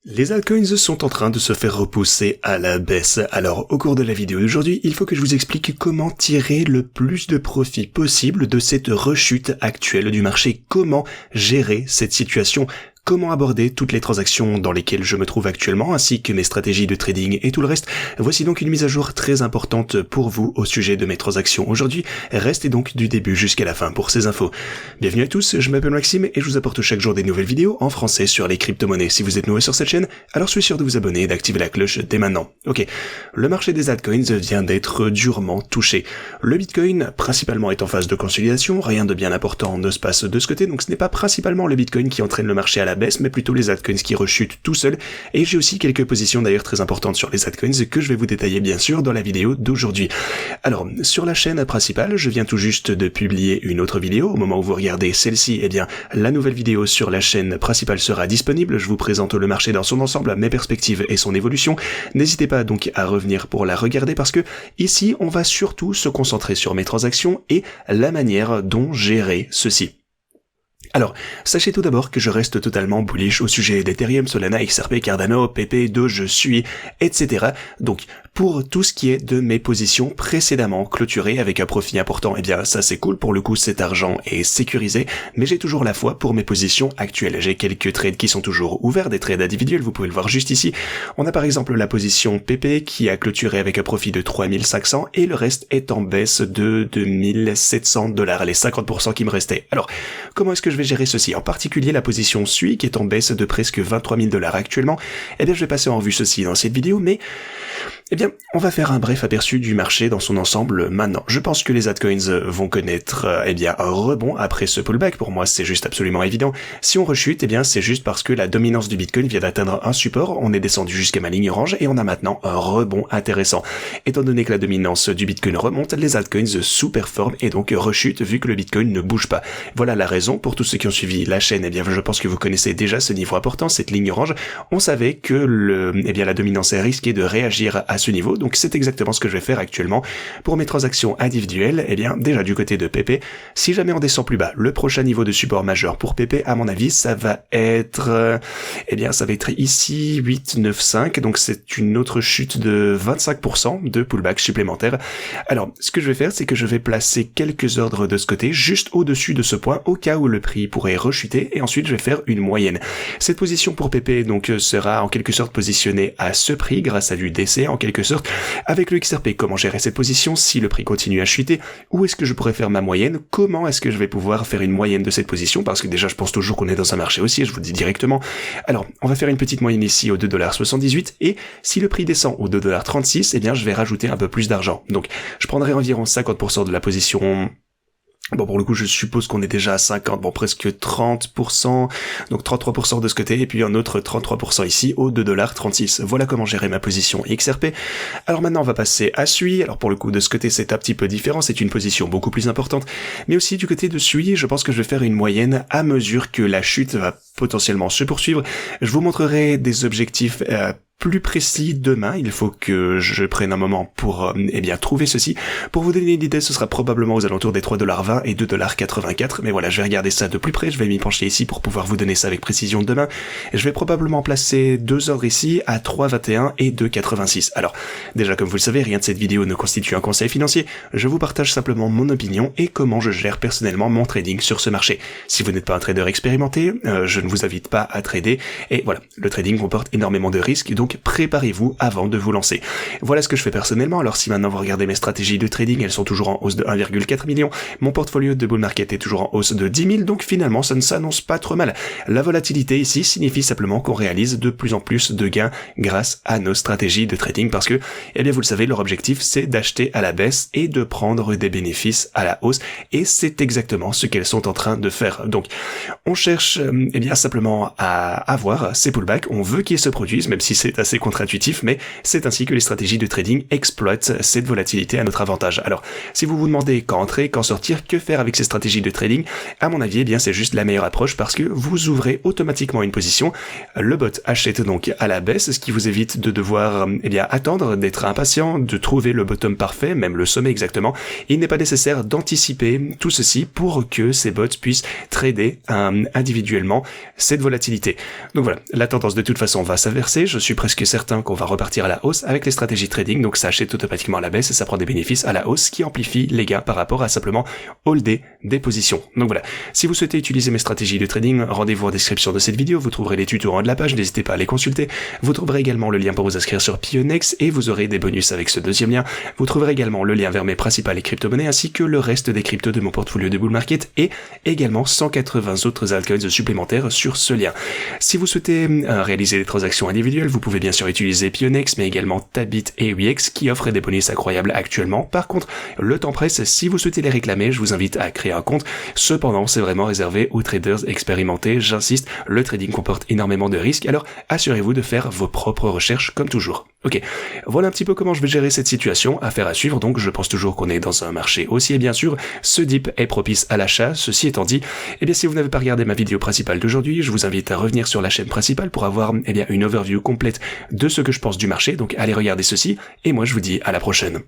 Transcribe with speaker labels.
Speaker 1: Les altcoins sont en train de se faire repousser à la baisse. Alors, au cours de la vidéo d'aujourd'hui, il faut que je vous explique comment tirer le plus de profit possible de cette rechute actuelle du marché, comment gérer cette situation, comment aborder toutes les transactions dans lesquelles je me trouve actuellement, ainsi que mes stratégies de trading et tout le reste. Voici donc une mise à jour très importante pour vous au sujet de mes transactions aujourd'hui. Restez donc du début jusqu'à la fin pour ces infos. Bienvenue à tous, je m'appelle Maxime et je vous apporte chaque jour des nouvelles vidéos en français sur les crypto-monnaies. Si vous êtes nouveau sur cette chaîne, alors soyez sûr de vous abonner et d'activer la cloche dès maintenant. Ok, le marché des altcoins vient d'être durement touché. Le Bitcoin, principalement, est en phase de consolidation, rien de bien important ne se passe de ce côté, donc ce n'est pas principalement le Bitcoin qui entraîne le marché à la baisse, mais plutôt les altcoins qui rechutent tout seuls. Et j'ai aussi quelques positions d'ailleurs très importantes sur les altcoins que je vais vous détailler bien sûr dans la vidéo d'aujourd'hui. Alors, sur la chaîne principale, je viens tout juste de publier une autre vidéo. Au moment où vous regardez celle-ci, eh bien, la nouvelle vidéo sur la chaîne principale sera disponible. Je vous présente le marché dans son ensemble, mes perspectives et son évolution. N'hésitez pas donc à revenir pour la regarder parce que ici, on va surtout se concentrer sur mes transactions et la manière dont gérer ceci. Alors, sachez tout d'abord que je reste totalement bullish au sujet d'Ethereum, Solana, XRP, Cardano, PP, Doge, Sui, etc. Donc, pour tout ce qui est de mes positions précédemment clôturées avec un profit important, eh bien, ça c'est cool, pour le coup cet argent est sécurisé, mais j'ai toujours la foi pour mes positions actuelles. J'ai quelques trades qui sont toujours ouverts, des trades individuels, vous pouvez le voir juste ici. On a par exemple la position PP qui a clôturé avec un profit de 3500 et le reste est en baisse de $2700, les 50% qui me restaient. Alors, comment est-ce que je vais gérer ceci? En particulier la position Sui qui est en baisse de presque $23 000 actuellement. Eh bien, je vais passer en revue ceci dans cette vidéo, mais eh bien, on va faire un bref aperçu du marché dans son ensemble maintenant. Je pense que les altcoins vont connaître eh bien un rebond après ce pullback. Pour moi, c'est juste absolument évident. Si on rechute, eh bien c'est juste parce que la dominance du Bitcoin vient d'atteindre un support. On est descendu jusqu'à ma ligne orange et on a maintenant un rebond intéressant. Étant donné que la dominance du Bitcoin remonte, les altcoins sous-performent et donc rechutent vu que le Bitcoin ne bouge pas. Voilà la raison. Pour tous ceux qui ont suivi la chaîne, eh bien je pense que vous connaissez déjà ce niveau important, cette ligne orange. On savait que la dominance est risquée de réagir à ce niveau. Donc c'est exactement ce que je vais faire actuellement pour mes transactions individuelles. Eh bien, déjà du côté de PP, si jamais on descend plus bas, le prochain niveau de support majeur pour PP, à mon avis, ça va être ici 8,95. Donc c'est une autre chute de 25% de pullback supplémentaire. Alors, ce que je vais faire, c'est que je vais placer quelques ordres de ce côté, juste au-dessus de ce point, au cas où le prix pourrait rechuter, et ensuite je vais faire une moyenne. Cette position pour PP donc sera en quelque sorte positionnée à ce prix grâce à du DC en quelque sorte. Avec le XRP, comment gérer cette position si le prix continue à chuter? Où est-ce que je pourrais faire ma moyenne? Comment est-ce que je vais pouvoir faire une moyenne de cette position? Parce que déjà, je pense toujours qu'on est dans un marché haussier, je vous le dis directement. Alors, on va faire une petite moyenne ici au $2,78 et si le prix descend au $2,36, eh bien, je vais rajouter un peu plus d'argent. Donc, je prendrai environ 50% de la position. Bon, pour le coup, je suppose qu'on est déjà à 50, bon, presque 30%, donc 33% de ce côté, et puis un autre 33% ici, au $2,36. Voilà comment gérer ma position XRP. Alors maintenant, on va passer à Sui. Alors pour le coup, de ce côté, c'est un petit peu différent, c'est une position beaucoup plus importante. Mais aussi, du côté de Sui, je pense que je vais faire une moyenne à mesure que la chute va potentiellement se poursuivre. Je vous montrerai des objectifs, plus précis demain. Il faut que je prenne un moment pour trouver ceci. Pour vous donner une idée, ce sera probablement aux alentours des $3,20 et $2,84. Mais voilà, je vais regarder ça de plus près. Je vais m'y pencher ici pour pouvoir vous donner ça avec précision demain. Et je vais probablement placer deux ordres ici à 3,21 et 2,86. Alors, déjà comme vous le savez, rien de cette vidéo ne constitue un conseil financier. Je vous partage simplement mon opinion et comment je gère personnellement mon trading sur ce marché. Si vous n'êtes pas un trader expérimenté, je ne vous invite pas à trader. Et voilà, le trading comporte énormément de risques. Donc préparez-vous avant de vous lancer. Voilà ce que je fais personnellement. Alors si maintenant vous regardez mes stratégies de trading, elles sont toujours en hausse de 1,4 million. Mon portfolio de bull market est toujours en hausse de 10 000. Donc finalement, ça ne s'annonce pas trop mal. La volatilité ici signifie simplement qu'on réalise de plus en plus de gains grâce à nos stratégies de trading parce que, eh bien vous le savez, leur objectif c'est d'acheter à la baisse et de prendre des bénéfices à la hausse. Et c'est exactement ce qu'elles sont en train de faire. Donc on cherche simplement à avoir ces pullbacks. On veut qu'ils se produisent, même si c'est est assez contre-intuitif, mais c'est ainsi que les stratégies de trading exploitent cette volatilité à notre avantage. Alors, si vous vous demandez quand entrer, quand sortir, que faire avec ces stratégies de trading, à mon avis, eh bien, c'est juste la meilleure approche parce que vous ouvrez automatiquement une position. Le bot achète donc à la baisse, ce qui vous évite de devoir, eh bien, attendre, d'être impatient, de trouver le bottom parfait, même le sommet exactement. Il n'est pas nécessaire d'anticiper tout ceci pour que ces bots puissent trader individuellement cette volatilité. Donc voilà, la tendance de toute façon va s'inverser, je suis presque certain qu'on va repartir à la hausse avec les stratégies trading, donc ça achète automatiquement à la baisse et ça prend des bénéfices à la hausse qui amplifie les gains par rapport à simplement holder des positions. Donc voilà, si vous souhaitez utiliser mes stratégies de trading, rendez-vous en description de cette vidéo, vous trouverez les tutos en haut de la page, n'hésitez pas à les consulter, vous trouverez également le lien pour vous inscrire sur Pionex et vous aurez des bonus avec ce deuxième lien, vous trouverez également le lien vers mes principales crypto-monnaies ainsi que le reste des cryptos de mon portfolio de bull market et également 180 autres altcoins supplémentaires sur ce lien. Si vous souhaitez réaliser des transactions individuelles, vous pouvez bien sûr utiliser Pionex, mais également Tabit et Wix qui offrent des bonus incroyables actuellement. Par contre, le temps presse, si vous souhaitez les réclamer, je vous invite à créer un compte. Cependant, c'est vraiment réservé aux traders expérimentés. J'insiste, le trading comporte énormément de risques, alors assurez-vous de faire vos propres recherches comme toujours. Ok, voilà un petit peu comment je vais gérer cette situation, affaire à suivre, donc je pense toujours qu'on est dans un marché haussier bien sûr, ce dip est propice à l'achat, ceci étant dit, eh bien si vous n'avez pas regardé ma vidéo principale d'aujourd'hui, je vous invite à revenir sur la chaîne principale pour avoir eh bien une overview complète de ce que je pense du marché, donc allez regarder ceci, et moi je vous dis à la prochaine.